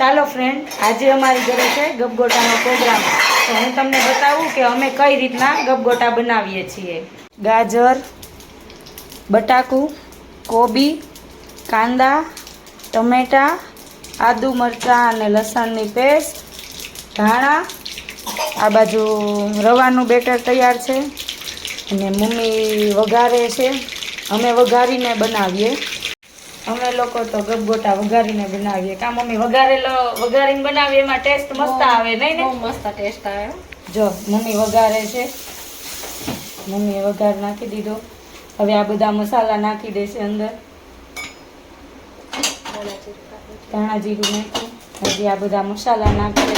ચાલો ફ્રેન્ડ, આજે અમારી ઘરે છે ગપગોટાનો પ્રોગ્રામ. તો હું તમને બતાવું કે અમે કઈ રીતના ગપગોટા બનાવીએ છીએ. ગાજર, બટાકું, કોબી, કાંદા, ટમેટાં, આદુ મરચાં અને લસણની પેસ્ટ, ધાણા, આ બાજુ રવાનું બેટર તૈયાર છે અને મમ્મી વઘારે છે. અમે વઘારીને બનાવીએ. અમે લોકો તો ગપગોટા વઘારીને બનાવીએ. કા મમ્મી વઘારીને બનાવીએ, એમાં ટેસ્ટ મસ્ત આવે નહીં ને? મસ્ત ટેસ્ટ આવે. જો મમ્મી વઘારે છે. મમ્મીએ વઘાર નાખી દીધો. હવે આ બધા મસાલા નાખી દેશે અંદર. ધાણા જીરું નાખ્યું. હજી આ બધા મસાલા નાખશે.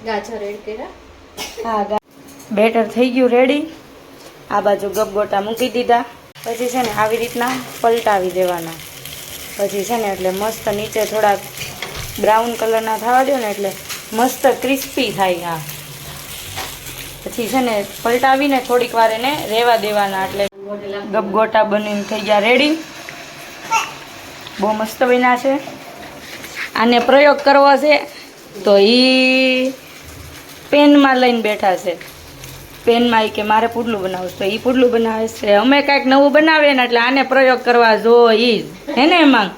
ગાજર એડ કર્યા. હા, બેટર થઈ ગયું રેડી. આ બાજુ ગપગોટા મૂકી દીધા. પછી છે ને આવી રીતના પલટાવી દેવાના. પછી છે ને એટલે મસ્ત નીચે થોડાક બ્રાઉન કલરના થવા દો ને એટલે મસ્ત ક્રિસ્પી થાય. હા, પછી છે ને પલટાવીને થોડીક વાર એને રહેવા દેવાના. એટલે ગપગોટા બનીને થઈ ગયા રેડી. બહુ મસ્ત બન્યા છે. આને પ્રયોગ કરવો છે તો એ પેનમાં લઈને બેઠા છે. પેનમાં કે મારે પુડલું બનાવું તો એ પુડલું બનાવે છે. અમે કાંઈક નવું બનાવીએ ને એટલે આને પ્રયોગ કરવા જોઈએ જ હે ને. એમાં